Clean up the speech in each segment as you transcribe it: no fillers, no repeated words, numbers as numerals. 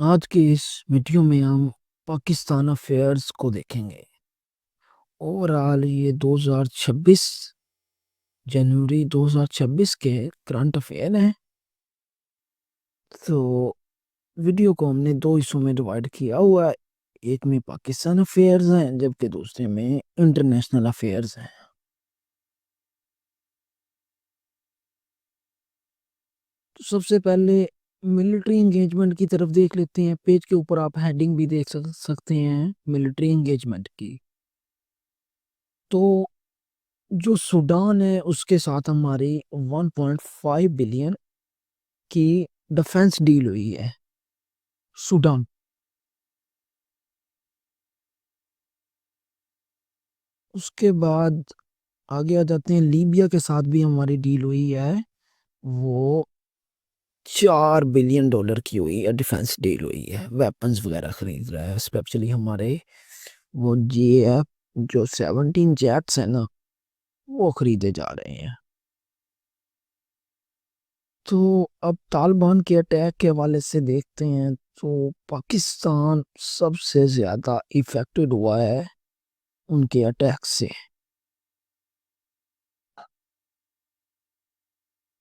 आज के इस वीडियो में हम पाकिस्तान अफेयर्स को देखेंगे। ओवरऑल ये 2026 जनवरी 2026 के करंट अफेयर हैं। तो वीडियो को हमने दो हिस्सों में डिवाइड किया हुआ है। एक में पाकिस्तान अफेयर्स हैं जबकि दूसरे में इंटरनेशनल अफेयर्स हैं। तो सबसे पहले मिलिट्री एंगेजमेंट की तरफ देख लेते हैं। पेज के ऊपर आप हेडिंग भी देख सकते हैं मिलिट्री एंगेजमेंट की। तो जो सूडान है उसके साथ हमारी 1.5 बिलियन की डिफेंस डील हुई है। सूडान। उसके बाद आगे आ जाते हैं, लीबिया के साथ भी हमारी डील हुई है। वो $4 बिलियन की हुई है, डिफेंस डील हुई है। वेपन्स वगैरह खरीद रहा है, स्पेशली हमारे वो JF जो 17 जेट्स है ना, वो खरीदे जा रहे हैं। तो अब तालिबान के अटैक के हवाले से देखते हैं। तो पाकिस्तान सबसे ज्यादा इफेक्टेड हुआ है उनके अटैक से।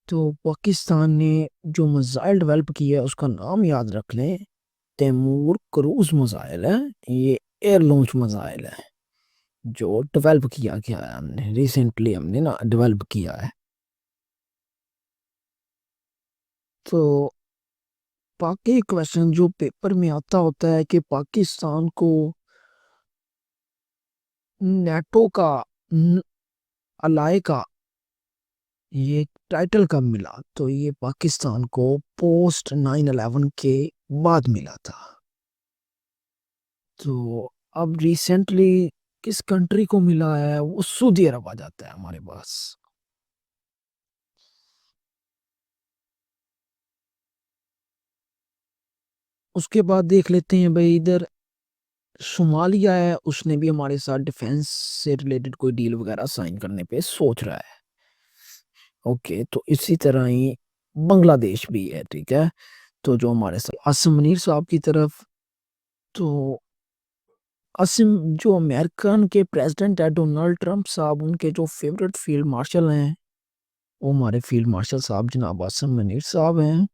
तो पाकिस्तान ने जो मिसाइल डेवलप किया है उसका नाम याद रख लें, तैमूर क्रूज मिसाइल है। ये एयर लॉन्च मिसाइल है जो डेवलप किया गया है, हमने रिसेंटली हमने ना डेवलप किया है। तो बाकी क्वेश्चन जो पेपर में आता होता है कि पाकिस्तान को नेटो का अलाय का ये टाइटल कब मिला, तो ये पाकिस्तान को पोस्ट 9/11 के बाद मिला था। तो अब रिसेंटली किस कंट्री को मिला है, वो सऊदी अरब आ जाता है हमारे पास। उसके बाद देख लेते हैं भाई, इधर सोमालिया है, उसने भी हमारे साथ डिफेंस से रिलेटेड कोई डील वगैरह साइन करने पे सोच रहा है। ओके, तो इसी तरह ही बांग्लादेश भी है, ठीक है। तो जो हमारे साथ आसिम मुनीर साहब की तरफ, तो आसिम जो अमेरिकन के प्रेसिडेंट है डोनाल्ड ट्रंप साहब, उनके जो फेवरेट फील्ड मार्शल हैं, वो हमारे फील्ड मार्शल साहब जनाब आसिम मुनीर साहब हैं।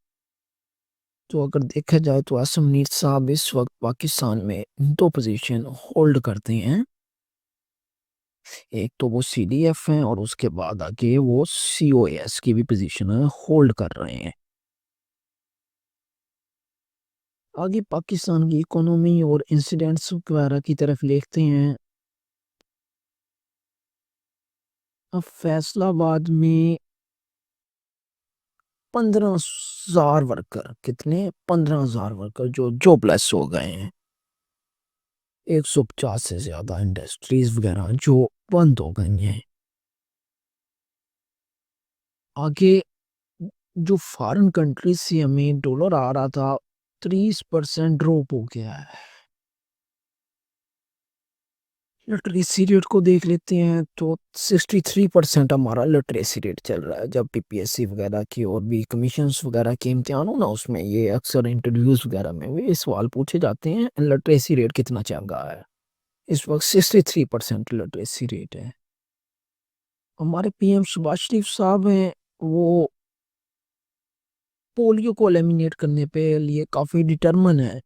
तो अगर देखा जाए तो आसिम मुनीर साहब इस वक्त पाकिस्तान में दो पोजीशन होल्ड करते हैं। एक तो वो CDF हैं और उसके बाद आगे वो COS की भी पोजीशन होल्ड कर रहे हैं। आगे पाकिस्तान की इकोनॉमी और इंसिडेंट्स वगैरह की तरफ देखते हैं। अब फैसलाबाद में 15,000 वर्कर, कितने 15,000 वर्कर जो जॉबलेस हो गए हैं। 150 से ज्यादा इंडस्ट्रीज वगैरह जो बंद हो गई हैं। आगे जो फॉरेन कंट्री से हमें डॉलर आ रहा था, 30% ड्रॉप हो गया है। लिटरेसी रेट को देख लेते हैं तो 63% हमारा लिटरेसी रेट चल रहा है। जब PPSC वगैरह की और भी कमीशंस वगैरह के इम्तिहान हो ना, उसमें ये अक्सर इंटरव्यूज वगैरह में भी ये सवाल पूछे जाते हैं, लिटरेसी रेट कितना चल रहा है। इस वक्त 63% लिटरेसी रेट है। हमारे PM शहबाज शरीफ साहब हैं, वो पोलियो को एलिमिनेट करने पे लिए काफी डिटरमन है।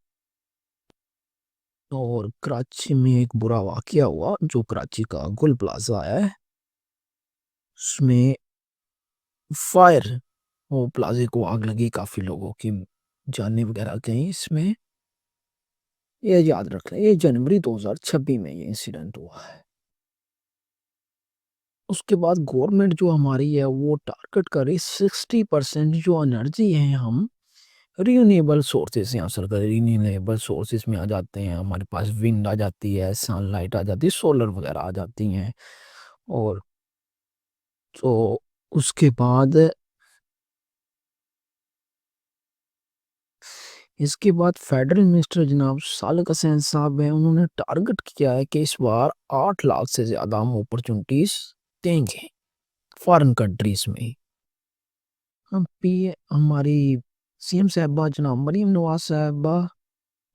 और कराची में एक बुरा वाकया हुआ, जो कराची का गुल प्लाजा है, उसमें फायर, वो प्लाजे को आग लगी, काफी लोगों की जानें वगैरह गई इसमें। ये याद रख लें, ये जनवरी 2026 में ये इंसिडेंट हुआ है। उसके बाद गवर्नमेंट जो हमारी है वो टारगेट कर रही 60% जो एनर्जी है हम रिन्यूएबल सोर्सेज से हासिल करें। रिन्यूएबल सोर्सेज में आ जाते हैं हमारे पास, विंड आ जाती है, सनलाइट आ जाती है, सोलर वगैरह आ जाती हैं। और तो उसके बाद इसके बाद फेडरल मिनिस्टर जनाब सालक हसैन साहब हैं, उन्होंने टारगेट किया है कि इस बार 8 लाख से ज़्यादा हम अपॉर्चुनिटीज़ देंगे फॉरेन कंट्रीज़ में। हम पी हमारी CM साहबा जनाब मरीम नवाज साहबा,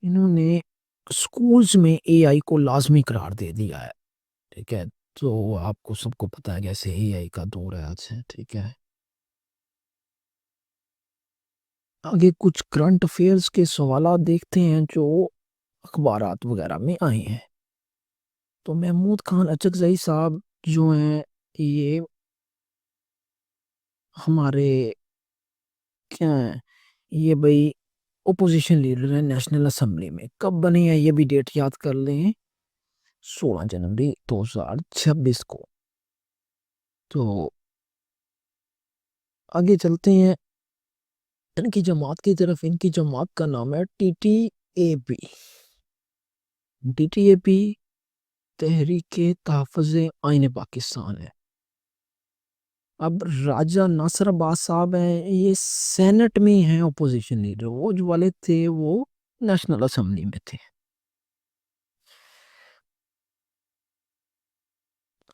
इन्होंने स्कूल्स में एआई को लाजमी करार दे दिया है। ठीक है, तो आपको सबको पता है कैसे एआई का दौर है आज है। ठीक है, आगे कुछ करंट अफेयर्स के सवाल देखते हैं जो अखबारात वगैरह में आए हैं। तो महमूद खान अचकजई साहब जो हैं, ये हमारे क्या हैं, ये भाई ओपोजिशन लीडर है नेशनल असेंबली में। कब बने हैं ये भी डेट याद कर लें, 16 जनवरी 2026 को। तो आगे चलते हैं इनकी जमात की तरफ। इनकी जमात का नाम है टीटीएपी। टीटीएपी तहरीक तहफ़्फ़ुज़ आइन पाकिस्तान है। अब राजा नासिर अब्बास साहब हैं, ये सेनेट में हैं ओपोजिशन लीडर। वो जो वाले थे वो नेशनल असेंबली में थे।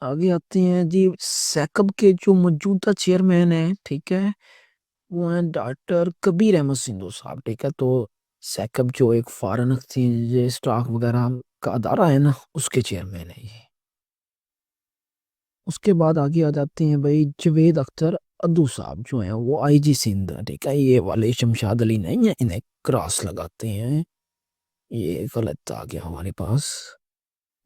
आगे आते हैं जी, सैकब के जो मौजूदा चेयरमैन हैं, ठीक है, वो हैं डॉक्टर कबीर अहमद सिंधु साहब। ठीक है, तो सैकब जो एक फॉरेन एक्सचेंज स्टॉक वगैरह का अदारा है ना, उसके चेयरमैन है ये। उसके बाद आगे आ जाते हैं भाई जवेद अख्तर अद्दू साहब जो हैं, वो आईजी सिंध। ठीक है, ये वाले शमशाद अली नहीं है, इन्हें क्रॉस लगाते हैं। ये गलत आ गया हमारे पास।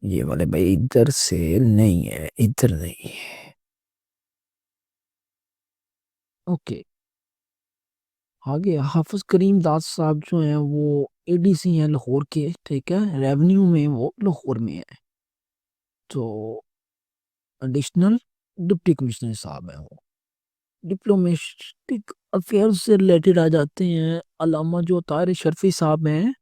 ये वाले भाई इधर से नहीं है, इधर नहीं है। ओके, आगे हाफिज करीम दास साहब जो हैं वो एडीसी हैं लाहौर के। ठीक है, रेवेन्यू में वो लाहौर में है। तो एडिशनल डिप्टी कमिश्नर साहब हैं वो। डिप्लोमेटिक अफेयर्स से रिलेटेड आ जाते हैं। अलामा जो तारिक शर्फी साहब हैं,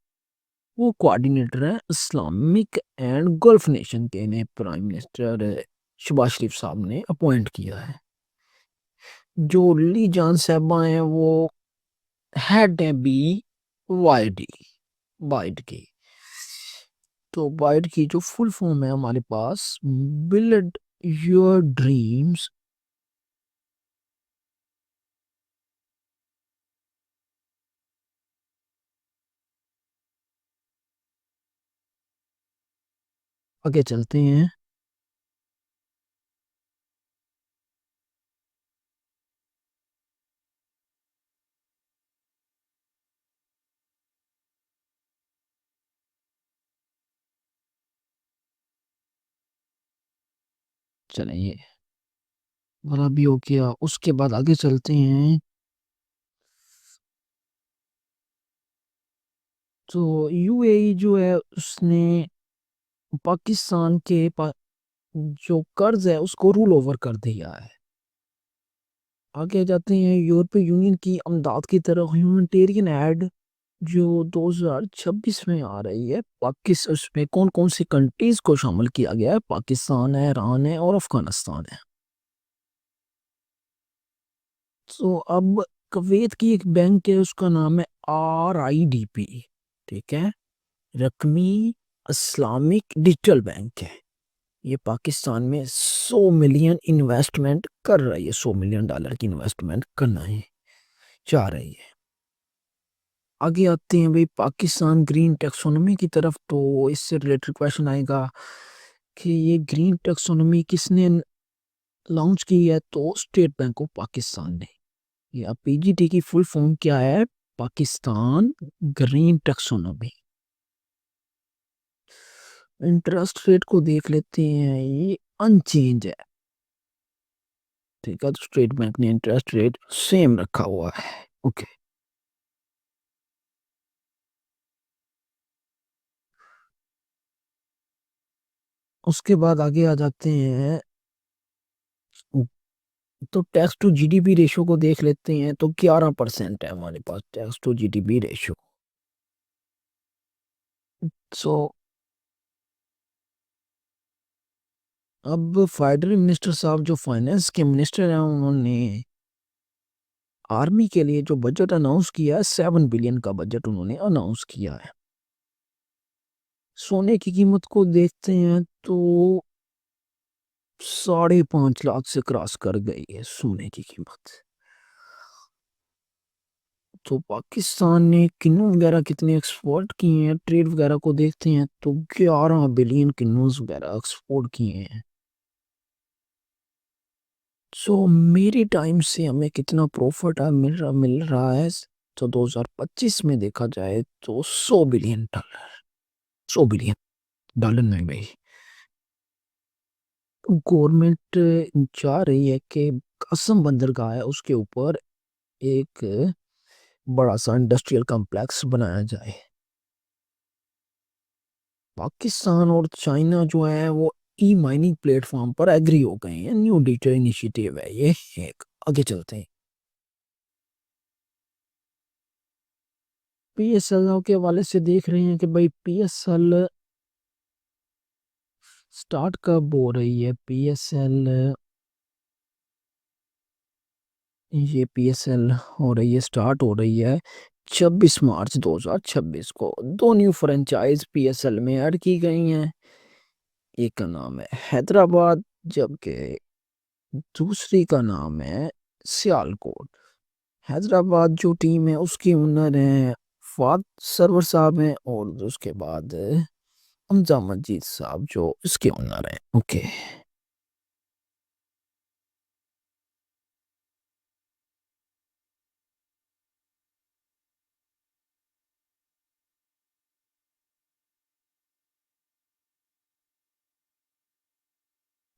वो कोऑर्डिनेटर हैं इस्लामिक एंड गल्फ नेशन के। इन्हें प्राइम मिनिस्टर शहबाज शरीफ साहब ने अपॉइंट किया है। जो ली जान साहबा हैं वो हेड है बी वाई डी, बाइड की। तो बाइड की जो फुल फॉर्म है हमारे पास, बिल्ड योर ड्रीम्स। आगे चलते हैं। चलिए, वाला भी हो गया। उसके बाद आगे चलते हैं। तो यूएई जो है उसने पाकिस्तान के जो कर्ज है उसको रूल ओवर कर दिया है। आगे जाते हैं यूरोपीय यूनियन की अमदाद की तरफ। ह्यूमैनिटेरियन एड जो 2026 में आ रही है, पाकिस्तान, उसमें कौन कौन सी कंट्रीज को शामिल किया गया है? पाकिस्तान है, ईरान है और अफगानिस्तान है। तो अब कुवैत की एक बैंक है, उसका नाम है RIDP। ठीक है, रकमी इस्लामिक डिजिटल बैंक है। ये पाकिस्तान में 100 मिलियन इन्वेस्टमेंट कर रही है। $100 मिलियन की इन्वेस्टमेंट करना है, चाह रही है। आगे आते हैं भाई पाकिस्तान ग्रीन टेक्सोनोमी की तरफ। तो इससे रिलेटेड क्वेश्चन आएगा कि ये ग्रीन टेक्सोनोमी किसने लॉन्च की है? तो स्टेट बैंक ऑफ पाकिस्तान ने। या पीजीटी की फुल फॉर्म क्या है? Pakistan green taxonomy. Interest rate को देख लेते हैं, ये अनचेंज है। ठीक है, तो स्टेट बैंक ने इंटरेस्ट रेट सेम रखा हुआ है। ओके, उसके बाद आगे आ जाते हैं। तो टैक्स टू जीडीपी रेशो को देख लेते हैं। तो 11% है हमारे पास टैक्स टू जीडीपी रेशो। सो अब फेडरल मिनिस्टर साहब जो फाइनेंस के मिनिस्टर हैं, उन्होंने आर्मी के लिए जो बजट अनाउंस किया है, 7 बिलियन का बजट उन्होंने अनाउंस किया है। सोने की कीमत को देखते हैं तो 5.5 लाख से क्रॉस कर गई है सोने की कीमत। तो पाकिस्तान ने किन्नू वगैरह कितने एक्सपोर्ट किए हैं, ट्रेड वगैरह को देखते हैं तो 11 बिलियन किन्नूज वगैरह एक्सपोर्ट किए हैं। सो मेरी टाइम से हमें कितना प्रॉफिट मिल रहा है। तो 2025 में देखा जाए तो 100 बिलियन डॉलर, 100 बिलियन डॉलर नहीं भाई। गवर्नमेंट चाह रही है कि कसम बंदरगाह है उसके ऊपर एक बड़ा सा इंडस्ट्रियल कॉम्प्लेक्स बनाया जाए। पाकिस्तान और चाइना जो है वो ई माइनिंग प्लेटफॉर्म पर एग्री हो गए हैं। न्यू डिजिटल इनिशिएटिव है ये एक। आगे चलते हैं। पीएसएल के हवाले से देख रहे हैं कि भाई पीएसएल स्टार्ट कब हो रही है। पीएसएल, ये पीएसएल हो रही है, स्टार्ट हो रही है 26 मार्च 2026 को। दो न्यू फ्रेंचाइज पीएसएल में ऐड की गई हैं। एक का नाम है हैदराबाद, जबकि दूसरी का नाम है सियालकोट। हैदराबाद जो टीम है उसके ओनर हैं फाद सरवर साहब हैं, और उसके बाद हमजा मजीद साहब जो इसके ओनर हैं। ओके।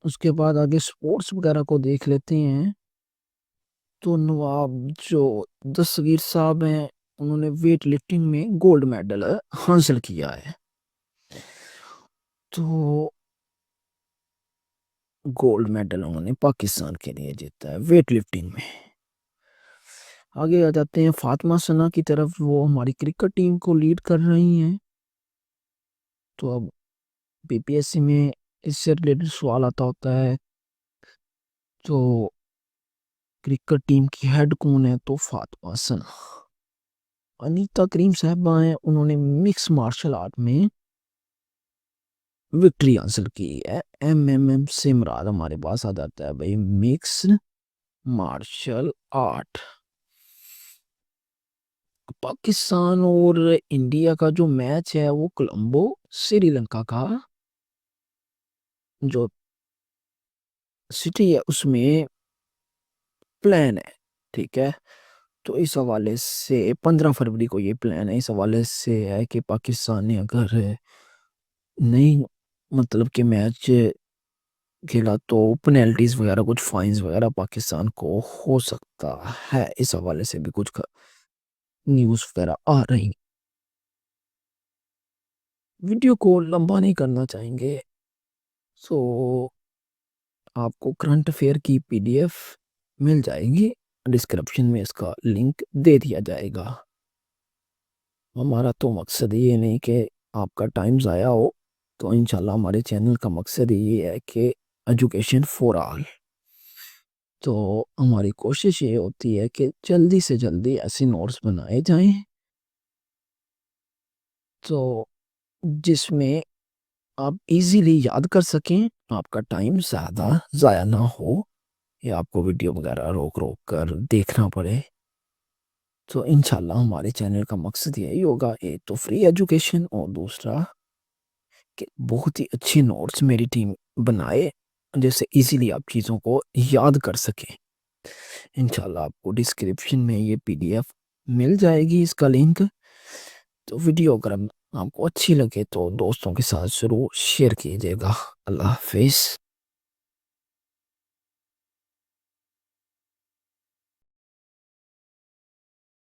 उसके बाद आगे स्पोर्ट्स वगैरह को देख लेते हैं। तो नवाब जो दस्तगीर साहब हैं उन्होंने वेट लिफ्टिंग में गोल्ड मेडल हासिल किया है। तो गोल्ड मेडल उन्होंने पाकिस्तान के लिए जीता है वेट लिफ्टिंग में। आगे आ जाते हैं फातिमा सना की तरफ, वो हमारी क्रिकेट टीम को लीड कर रही हैं। तो अब बीपीएससी में इससे रिलेटेड सवाल आता होता है तो क्रिकेट टीम की हेड कौन है, तो फातिमा सना। अनीता करीम साहबा हैं, उन्होंने मिक्स मार्शल आर्ट में विक्ट्री हासिल की है। एमएमएम से मुराद हमारे पास आ जाता है भाई मिक्स मार्शल आर्ट। पाकिस्तान और इंडिया का जो मैच है वो कोलंबो श्रीलंका का जो सिटी है उसमें प्लान है। ठीक है। तो इस हवाले से 15 फरवरी को ये प्लान है। इस हवाले से है कि पाकिस्तान ने अगर नहीं मतलब कि मैच खेला तो पेनल्टीज वगैरह कुछ फाइंस वगैरह पाकिस्तान को हो सकता है। इस हवाले से भी कुछ न्यूज़ वगैरह आ रही। वीडियो को लंबा नहीं करना चाहेंगे। सो आपको करंट अफेयर की पीडीएफ मिल जाएगी, डिस्क्रिप्शन में इसका लिंक दे दिया जाएगा। हमारा तो मकसद ये नहीं कि आपका टाइम ज़ाया हो, तो इंशाल्लाह हमारे चैनल का मकसद ये है कि एजुकेशन फॉर ऑल। तो हमारी कोशिश ये होती है कि जल्दी से जल्दी ऐसे नोट्स बनाए जाएं तो जिसमें आप इजीली याद कर सकें, आपका टाइम ज़्यादा ज़ाया ना हो या आपको वीडियो वगैरह रोक रोक कर देखना पड़े। तो इंशाल्लाह हमारे चैनल का मकसद यही होगा, एक तो फ्री एजुकेशन और दूसरा कि बहुत ही अच्छी नोट्स मेरी टीम बनाए जैसे इजीली आप चीज़ों को याद कर सकें। इंशाल्लाह आपको डिस्क्रिप्शन में ये पीडीएफ मिल जाएगी, इसका लिंक। तो वीडियो अगर आपको अच्छी लगे तो दोस्तों के साथ ज़रूर शेयर कीजिएगा। अल्लाह हाफिज़।